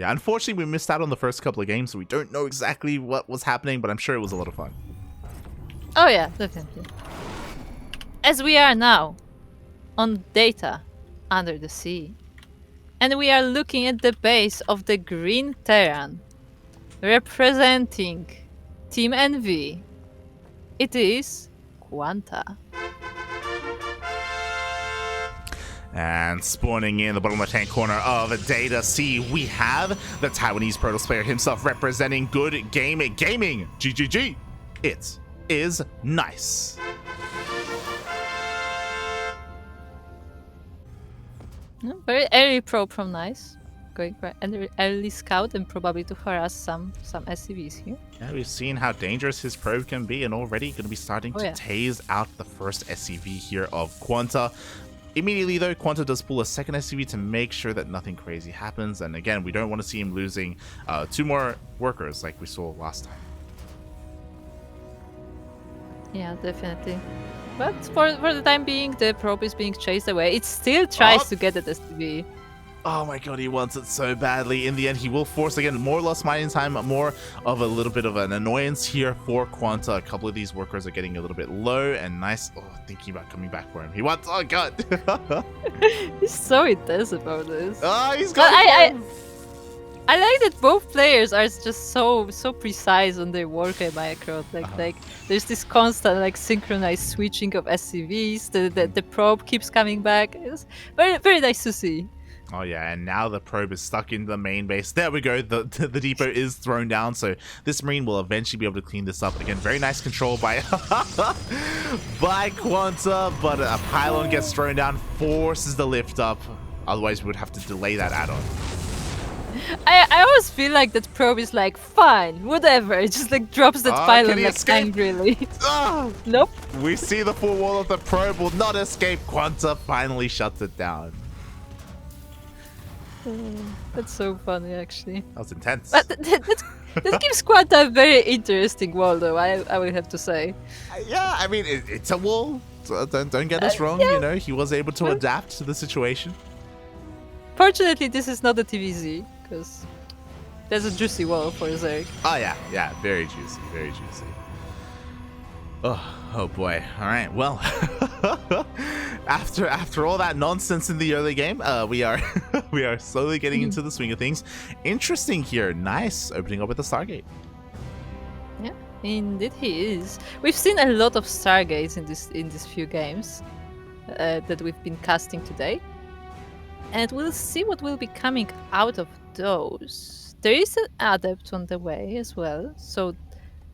Yeah, unfortunately, we missed out on the first couple of games, so we don't know exactly what was happening, but I'm sure it was a lot of fun. Oh yeah, definitely. As we are now on data under the sea, and we are looking at the base of the green Terran, representing Team Envy. It is QuanTa. And spawning in the bottom left-hand corner of Data C, we have the Taiwanese Protoss player himself representing Good Game Gaming. GGG. It is nice. Very early probe from Nice. Going for an early scout and probably to harass some SCVs here. Yeah, we've seen how dangerous his probe can be, and already going to be starting to tase out the first SCV here of QuanTa. Immediately, though, QuanTa does pull a second SCV to make sure that nothing crazy happens. And again, we don't want to see him losing 2 more workers like we saw last time. Yeah, definitely. But for the time being, the probe is being chased away. It still tries to get at SCV. Oh my god, he wants it so badly. In the end, he will force, again, more lost mining time, more of a little bit of an annoyance here for QuanTa. A couple of these workers are getting a little bit low, and Nice, thinking about coming back for him. He wants, oh god. He's so intense about this. Oh, he's got I like that both players are just so precise on their worker micro. Like there's this constant like synchronized switching of SCVs. The probe keeps coming back. It's very nice to see. Oh yeah, and now the probe is stuck in the main base. There we go. The depot is thrown down, so this Marine will eventually be able to clean this up. Again, very nice control by by QuanTa, but a pylon gets thrown down, forces the lift up. Otherwise, we would have to delay that add-on. I always feel like that probe is like, fine, whatever. It just like drops that pylon like angrily. Nope. We see the full wall of the probe will not escape. QuanTa finally shuts it down. That's so funny, actually. That was intense. But that gives QuanTa a very interesting wall, though, I will have to say. Yeah, I mean, it's a wall. So don't get us wrong, yeah. You know, he was able to adapt to the situation. Fortunately, this is not a TVZ, because there's a juicy wall for Zerg. Oh, yeah, very juicy, very juicy. Oh boy. All right. Well, after all that nonsense in the early game, we are slowly getting into the swing of things. Interesting here. Nice opening up with the Stargate. Yeah, indeed he is. We've seen a lot of Stargates in these few games that we've been casting today, and we'll see what will be coming out of those. There is an Adept on the way as well, so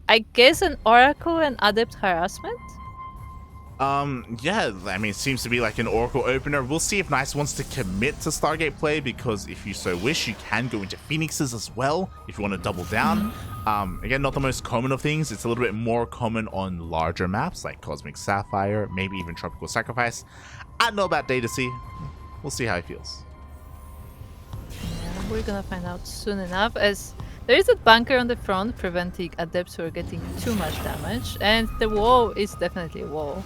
I guess an Oracle and Adept harassment? Yeah, I mean, it seems to be like an Oracle opener. We'll see if Nice wants to commit to Stargate play, because if you so wish, you can go into Phoenixes as well, if you want to double down. Again, not the most common of things. It's a little bit more common on larger maps, like Cosmic Sapphire, maybe even Tropical Sacrifice. I don't know about Data C. We'll see how he feels. Yeah, we're gonna find out soon enough, as there is a bunker on the front preventing Adepts from getting too much damage, and the wall is definitely a wall.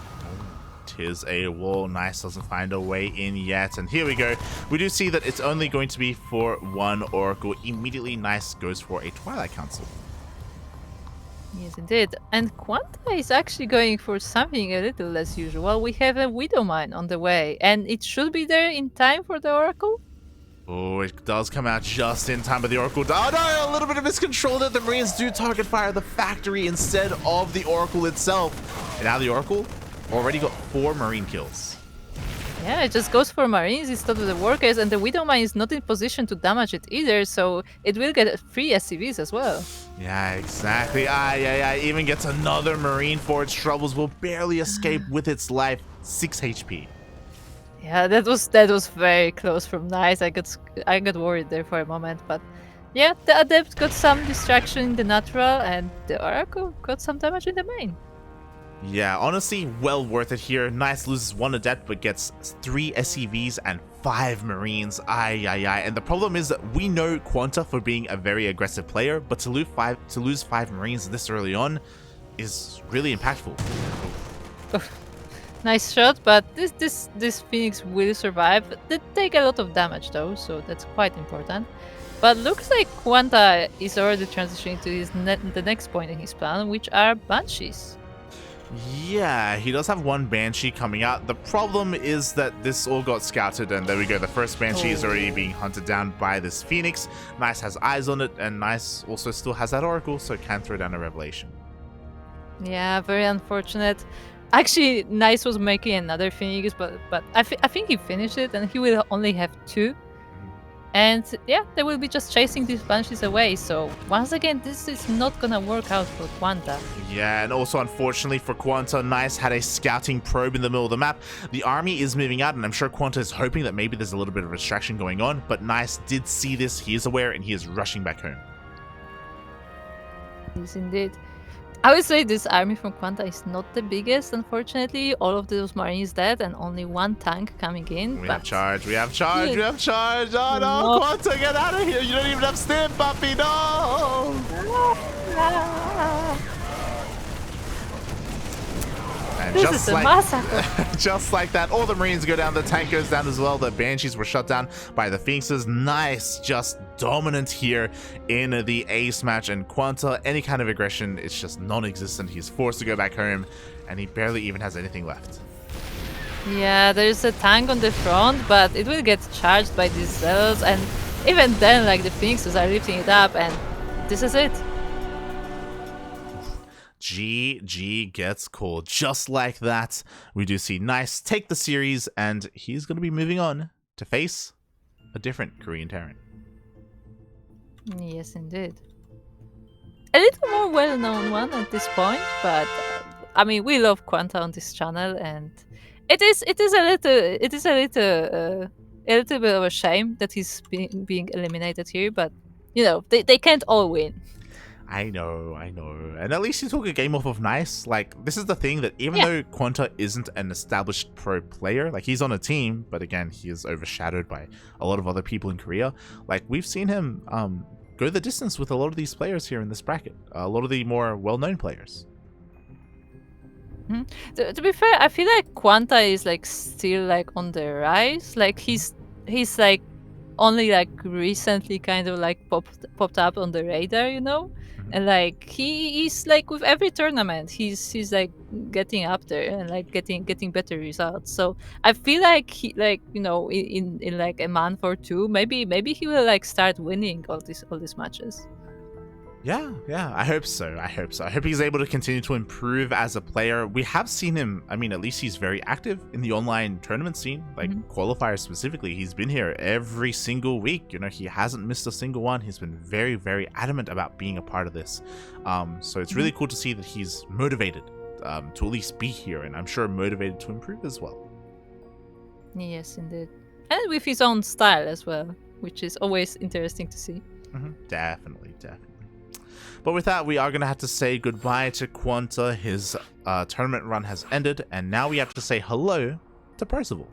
Tis a wall. Nice doesn't find a way in yet, and here we go. We do see that it's only going to be for one Oracle. Immediately, Nice goes for a Twilight Council. Yes, indeed. And QuanTa is actually going for something a little less usual. We have a Widow Mine on the way, and it should be there in time for the Oracle. Oh, it does come out just in time, but the Oracle... Oh no, a little bit of miscontrol there. The Marines do target fire the factory instead of the Oracle itself. And now the Oracle already got 4 Marine kills. Yeah, it just goes for Marines instead of the workers, and the Widow Mine is not in position to damage it either, so it will get free SCVs as well. Yeah, exactly. Yeah. Even gets another Marine for its troubles. Will barely escape with its life. 6 HP. Yeah, that was very close from Nice. I got worried there for a moment, but yeah, the Adept got some distraction in the natural, and the Oracle got some damage in the main. Yeah, honestly, well worth it here. Nice loses 1 Adept, but gets 3 SCVs and 5 Marines. And the problem is that we know QuanTa for being a very aggressive player, but to lose 5 Marines this early on is really impactful. Nice shot, but this Phoenix will survive. They take a lot of damage though, so that's quite important. But looks like QuanTa is already transitioning to the next point in his plan, which are Banshees. Yeah, he does have one Banshee coming out. The problem is that this all got scouted, and there we go. The first Banshee is already being hunted down by this Phoenix. Nice has eyes on it, and Nice also still has that Oracle, so can throw down a Revelation. Yeah, very unfortunate. Actually, Nice was making another Phoenix, but I think he finished it, and he will only have 2. And yeah, they will be just chasing these Banshees away. So once again, this is not gonna work out for QuanTa. Yeah, and also unfortunately for QuanTa, Nice had a scouting probe in the middle of the map. The army is moving out, and I'm sure QuanTa is hoping that maybe there's a little bit of distraction going on, but Nice did see this, he is aware, and he is rushing back home. Yes, indeed. I would say this army from QuanTa is not the biggest, unfortunately. All of those Marines dead and only 1 tank coming in. We have charge, we have charge, we have charge! Oh no, No. QuanTa, get out of here! You don't even have stim, puppy, no! And This is a massacre. just like that, all the Marines go down, the tank goes down as well, the Banshees were shut down by the Phoenixes. Nice, just dominant here in the ace match, and QuanTa, any kind of aggression, it's just non-existent. He's forced to go back home, and he barely even has anything left. Yeah, there's a tank on the front, but it will get charged by these cells, and even then, like, the Phoenixes are lifting it up, and this is it. GG gets called. Just like that, we do see Nice take the series, and he's going to be moving on to face a different Korean Terran. Yes, indeed. A little more well-known one at this point, but I mean, we love QuanTa on this channel, and it is a little bit of a shame that he's being eliminated here. But you know, they can't all win. I know. And at least he took a game off of Nice. Like, this is the thing, that even though QuanTa isn't an established pro player, like, he's on a team, but again, he is overshadowed by a lot of other people in Korea. Like, we've seen him go the distance with a lot of these players here in this bracket. A lot of the more well-known players. To be fair, I feel like QuanTa is like still like on the rise. Like he's like only like recently kind of like popped up on the radar, you know. And like he's like with every tournament, he's like getting up there and like getting better results. So I feel like he, like, you know, in like a month or 2, maybe he will like start winning all these matches. Yeah, I hope so. I hope he's able to continue to improve as a player. We have seen him, I mean, at least he's very active in the online tournament scene, like Qualifier specifically. He's been here every single week. You know, he hasn't missed a single one. He's been very, very adamant about being a part of this. So it's really cool to see that he's motivated to at least be here, and I'm sure motivated to improve as well. Yes, indeed. And with his own style as well, which is always interesting to see. Definitely. But with that, we are going to have to say goodbye to QuanTa. His tournament run has ended, and now we have to say hello to Percival.